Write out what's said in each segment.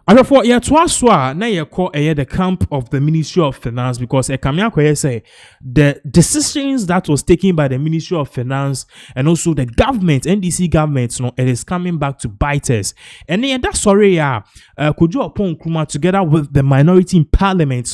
Therefore, yeah, to na ye call the camp of the Ministry of Finance because say the decisions that was taken by the Ministry of Finance and also the government, NDC government, it is coming back to bite us. And then that's sorry, Kojo Opon Nkrumah together with the minority in Parliament,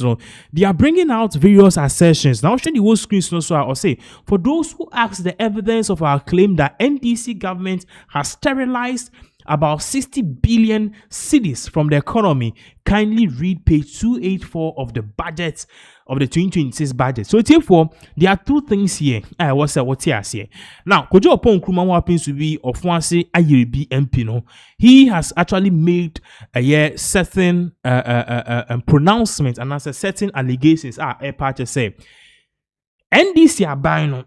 they are bringing out various assertions. Now, show the whole screen, so I'll say for those who ask the evidence of our claim that NDC government has sterilized about 60 billion cedis from the economy, kindly read page 284 of the budget of the 2026 budget. So therefore, there are two things here. What's here? Now, Kojo Opon Nkrumah, who happens to be of one say IRB MP, no, he has actually made a certain pronouncement and as a certain allegations a part say NDC are buying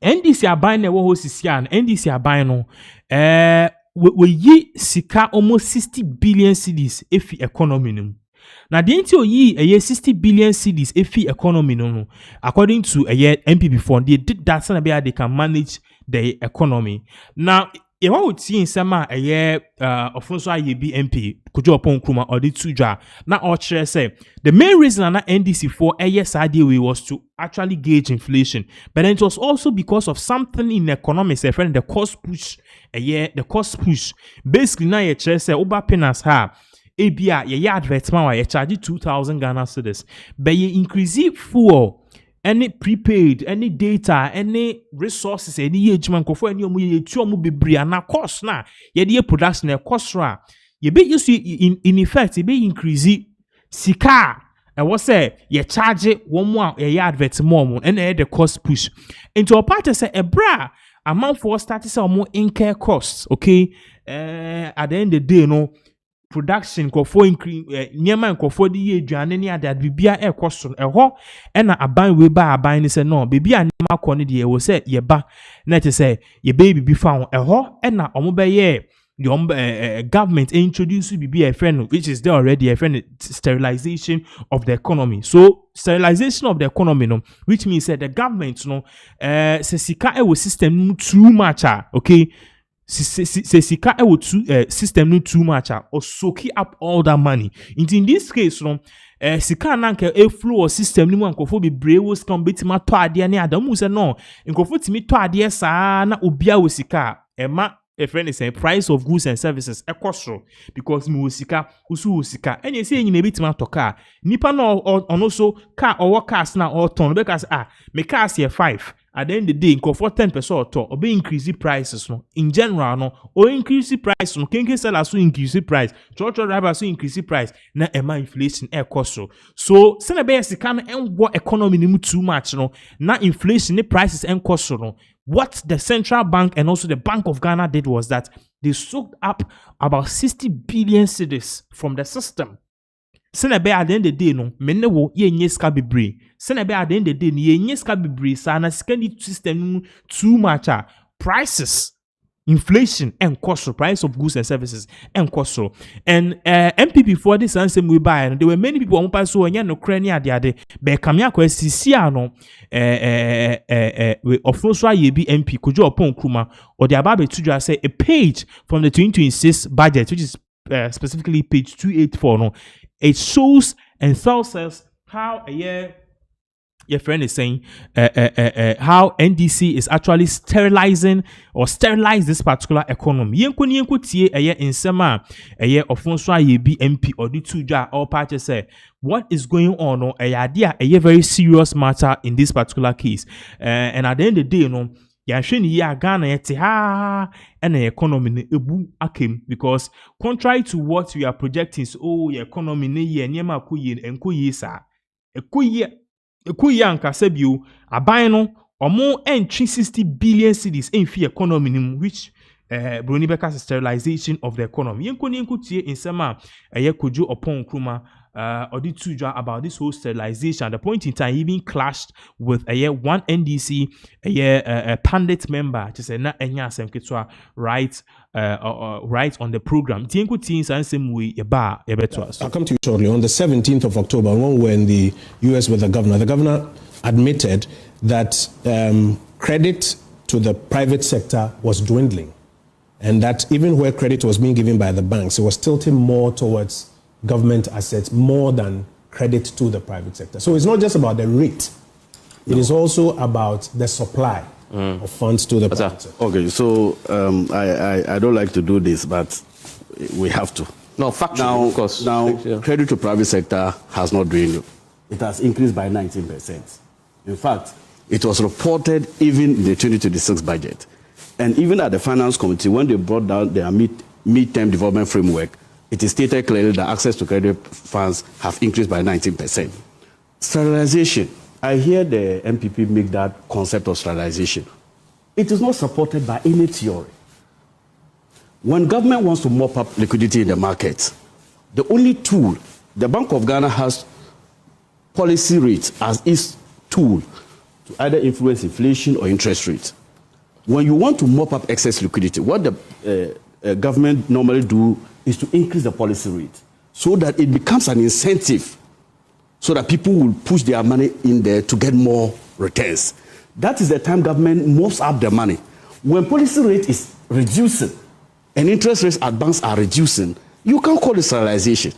NDC are buying a wo sisian NDC are buying no we yi sika almost 60 billion cedis efi economy no. Now the NTO yi 60 billion cedis efi economy no according to NPP fund they did that so that they can manage the economy. Now what would see in sama Ofonso IEB MP Kojo Opon Nkrumah or the tuja na or say the main reason na NDC for way was to actually gauge inflation, but then it was also because of something in economics, a friend, the cost push, the cost push. Basically now you say Oba Penas ha ABA advertisement where you charge 2,000 Ghana cedis, but you increase fuel. Any prepaid, any data, any resources, any agement, any na cost na ye production na cost ra. You be you see in effect, you be increase sika. And what say you charge one more advertisement and the cost push into a part say a bra amount for starting some more incur costs. Okay, at the end of the day, no. Production for increase nyama for the year dwane ne ada bibia e cost e na aban we ba aban ni say no bibia nyama kone de we say ye ba na te say ye baby bi fa e na omo be ye the government introduce bibia a friend which is there already a friend sterilization of the economy. So sterilization of the economy no which means that the government no se sika e system too much okay. Sika system no too much or soak up all that money. In this case, sika nanke flow or system ni nkofo be brewos kan betima to ade ne adamu se no nkofo timi to ade sa na obia wo sika ema a friend is saying price of goods and services ekosro because mi wo sika usu wo sika enya se enyina betima to car nipa no also car or cars na or ton because me cars here 5 at the end of the day, for 10% or to be increase the prices no. In general, no, or increase the price no. Kenke sellers so increase the price. Church drivers so increase the price. Na ema inflation cost so. Sena be sikana and what economy ni too much no. Na inflation the prices and cost no. What the central bank and also the Bank of Ghana did was that they soaked up about 60 billion cedis from the system. Sena be at the end of the day no. Mene wo ye nyeska bibre. Sena be at the end of the day ye nyeska bibre sa na secondary system too much prices, inflation and cost price of goods and services and cost and MPP for this and same we buy and there were many people on pass so anya no krani ade be kamya ko sisia no we Ofonso IEB MP Kojo Opon Nkrumah or the ababe to say a page from the 2026 budget which is specifically page 284 no. It shows and tells us how your friend is saying how NDC is actually sterilizing or sterilize this particular economy. Yenko tie insema Ofonso IEB MP or the tuja all parties say what is going on no a very serious matter in this particular case. And at the end of the day, no ya Ghana yete and the economy ebu akem because contrary to what we are projecting, your economy ne ye nyema kuye sa ekuye anka sebio aban no omo entry 60 billion cedis in fee economy which Bruni Becker's sterilization of the economy. Yenko tie in sema Kojo Opon Nkrumah or the two about this whole sterilization. At the point in time, he even clashed with one NDC pandit member to say na enya asem ketwa right on the program. Tienko teens and same way I'll come to you shortly. On the 17th of October, when we were in the US with the governor admitted that credit to the private sector was dwindling. and that even where credit was being given by the banks, it was tilting more towards government assets more than credit to the private sector. So it's not just about the rate. It is also about the supply of funds to the private sector. Okay, so I don't like to do this, but we have to. No, factually, Now, of course. Credit to private sector has not dwindled. It has increased by 19%. In fact, it was reported even in the 2026 budget. And even at the Finance Committee, when they brought down their mid-term development framework, it is stated clearly that access to credit funds have increased by 19%. Sterilization. I hear the NPP make that concept of sterilization. It is not supported by any theory. When government wants to mop up liquidity in the market, the only tool, the Bank of Ghana has policy rates as its tool to either influence inflation or interest rates. When you want to mop up excess liquidity, what the government normally do is to increase the policy rate so that it becomes an incentive so that people will push their money in there to get more returns. That is the time government moves up the money. When policy rate is reducing and interest rates at banks are reducing, you can't call it sterilization,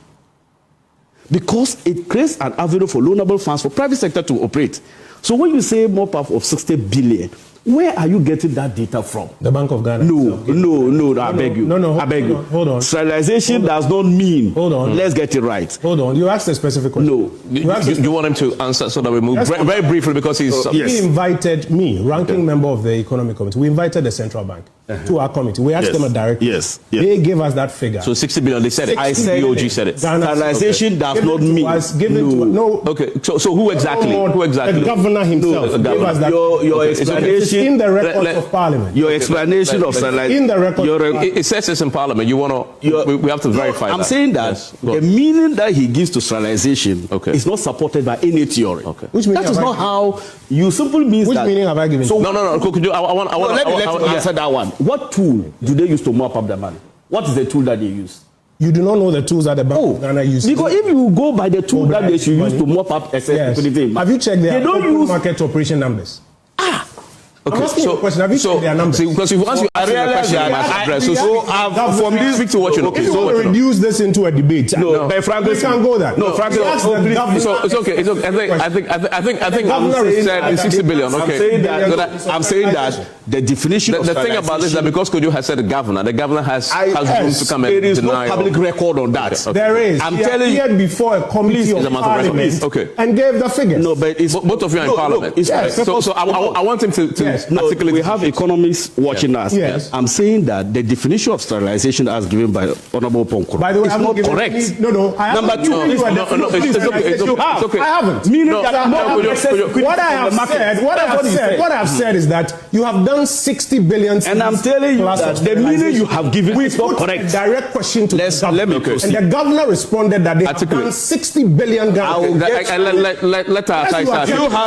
because it creates an avenue for loanable funds for private sector to operate. So when you say mop up of 60 billion, where are you getting that data from? The Bank of Ghana. No, I beg you. I beg you. Hold on. Sterilization does not mean. Hold on. Let's get it right. Hold on. You asked a specific question. No. You want him to answer so that we move very briefly, because he's... He invited me, ranking member of the Economic Committee. We invited the Central Bank to our committee. We asked them a direct. Yes. They gave us that figure. So 60 billion, they said it. I said BOG said it. Sterilization does not mean. Okay, so who exactly? The governor himself gave us that. Your explanation in the records of Parliament. Your explanation of sterilization. In the record. It says it's in Parliament. You want to... We have to verify that. I'm saying that the meaning that he gives to sterilization is not supported by any theory. Okay. That is not how you simply mean that. Which meaning have I given? So, no. Could you, let me answer that one. What tool do they use to mop up the money? What is the tool that they use? You do not know the tools that the Bank of Ghana uses. Because if you go by the tool that they should use to mop up excess liquidity, have you checked their open market operation numbers? Okay, I'm asking you a question. Have you checked their numbers? Because if once you ask me a question, I must address. From this, speak to what you know. If you want to reduce this into a debate, but frankly, we can't go there. No, frankly, it's okay. I think I'm saying 60 billion. Okay, I'm saying that the definition of the thing about this is that because Kojo has said the governor has room to come and deny. There is no public record on that. There is. I'm telling you. He appeared before a committee of Parliament and gave the figures. No, but both of you are in Parliament. So I want him to we have economists watching us. Yes. I'm saying that the definition of sterilization as given by Honorable Ponkura by the way, is not correct. No. Number two, it's okay. I haven't. What I have said is that you have done 60 billion. And I'm telling you that the meaning you have given is not correct. A direct question to the governor. Let me proceed. And the governor responded that they have done 60 billion. Let us.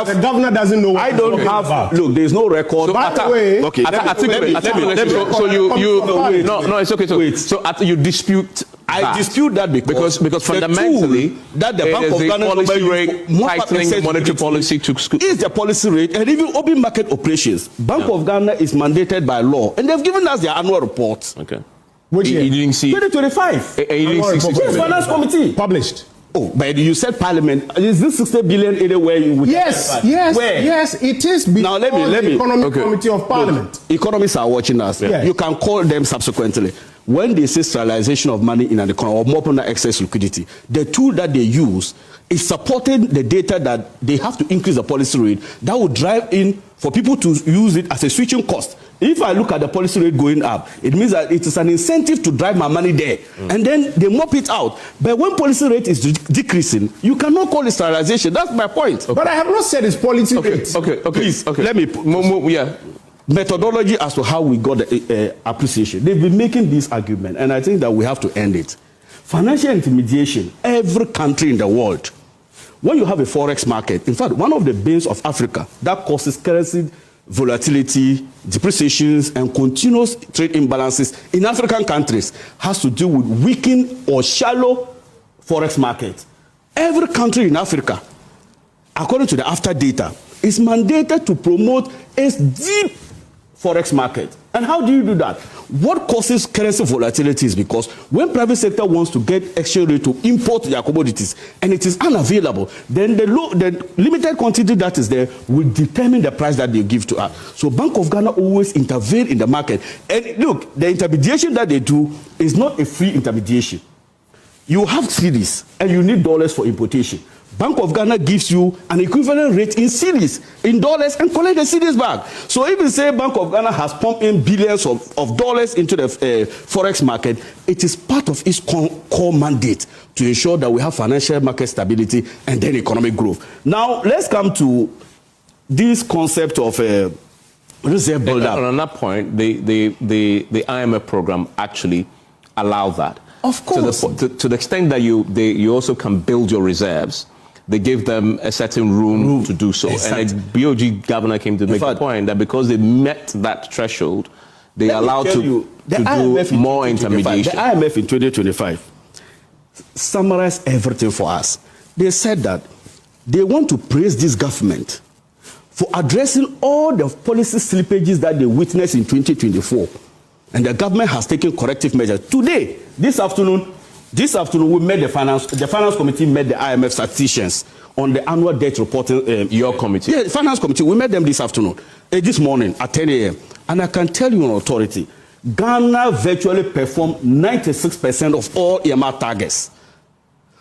The governor doesn't know. I don't have. Look, there is no record. By the way, okay. No, it's okay. Wait. So you dispute. I dispute that because fundamentally that the Bank of Ghana policy rate tightening monetary policy to school is the policy rate, and even open market operations. Bank of Ghana is mandated by law, and they've given us their annual report. Okay. Which year? You didn't see 2025. You didn't see Finance Committee published. Oh, but you said Parliament. Is this 60 billion anywhere you would? Yes, Where? Yes, it is. Now let me. Economic Committee of Parliament. Look, economists are watching us. Yes. You can call them subsequently. When they say sterilization of money in an economy or mopping excess liquidity, the tool that they use is supporting the data that they have to increase the policy rate. That will drive in for people to use it as a switching cost. If I look at the policy rate going up, it means that it is an incentive to drive my money there. And then they mop it out. But when policy rate is decreasing, you cannot call it sterilization. That's my point. Okay. But I have not said it's policy rate. Okay. Please, let me methodology as to how we got the appreciation. They've been making this argument, and I think that we have to end it. Financial intermediation, every country in the world, when you have a forex market, in fact, one of the banes of Africa that causes currency volatility, depreciations, and continuous trade imbalances in African countries has to do with weakened or shallow forex market. Every country in Africa, according to the AFTA data, is mandated to promote a deep forex market. And how do you do that? What causes currency volatility is because when private sector wants to get exchange rate to import their commodities and it is unavailable, then the limited quantity that is there will determine the price that they give to us. So Bank of Ghana always intervene in the market. And look, the intermediation that they do is not a free intermediation. You have cedis and you need dollars for importation. Bank of Ghana gives you an equivalent rate in cedis, in dollars, and collect the cedis back. So if you say Bank of Ghana has pumped in billions of dollars into the Forex market, it is part of its core mandate to ensure that we have financial market stability and then economic growth. Now, let's come to this concept of reserve buildup. On that point, the IMF program actually allows that. Of course. To the extent that you also can build your reserves, they gave them a certain room to do so. Exactly. And the BOG governor came to make the point that because they met that threshold, they allowed to do more intermediation. The IMF in 2025 summarized everything for us. They said that they want to praise this government for addressing all the policy slippages that they witnessed in 2024. And the government has taken corrective measures. Today, this afternoon, we met the finance committee met the IMF statisticians on the annual debt reporting. Your committee? Yeah, finance committee. We met them this afternoon, this morning at 10 a.m. And I can tell you on authority, Ghana virtually performed 96% of all EMR targets.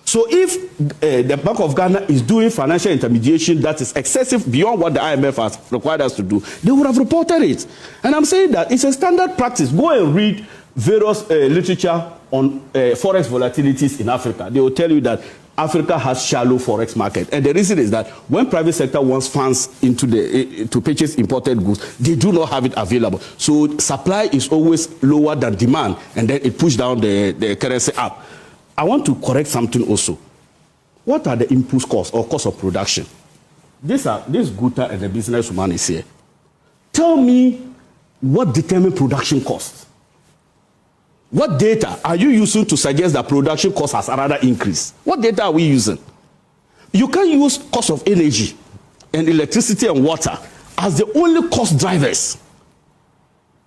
So if the Bank of Ghana is doing financial intermediation that is excessive beyond what the IMF has required us to do, they would have reported it. And I'm saying that it's a standard practice. Go and read various literature on Forex volatilities in Africa. They will tell you that Africa has shallow Forex market. And the reason is that when private sector wants funds into to purchase imported goods, they do not have it available. So supply is always lower than demand, and then it pushes down the currency up. I want to correct something also. What are the input costs or cost of production? This Guta and the businesswoman is here. Tell me what determines production costs. What data are you using to suggest that production cost has rather increased? What data are we using? You can't use cost of energy and electricity and water as the only cost drivers.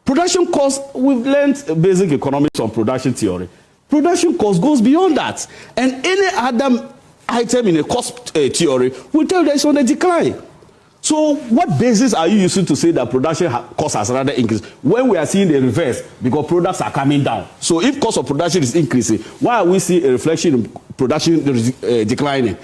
Production costs, we've learned basic economics on production theory. Production cost goes beyond that. And any other item in a cost theory will tell you that it's on a decline. So what basis are you using to say that production cost has rather increased when we are seeing the reverse because products are coming down? So if cost of production is increasing, why are we seeing a reflection in production declining,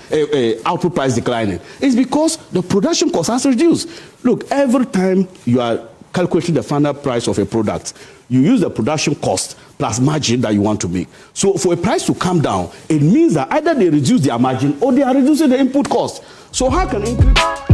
output price declining? It's because the production cost has reduced. Look, every time you are calculating the final price of a product, you use the production cost plus margin that you want to make. So for a price to come down, it means that either they reduce their margin or they are reducing the input cost. So how can increase...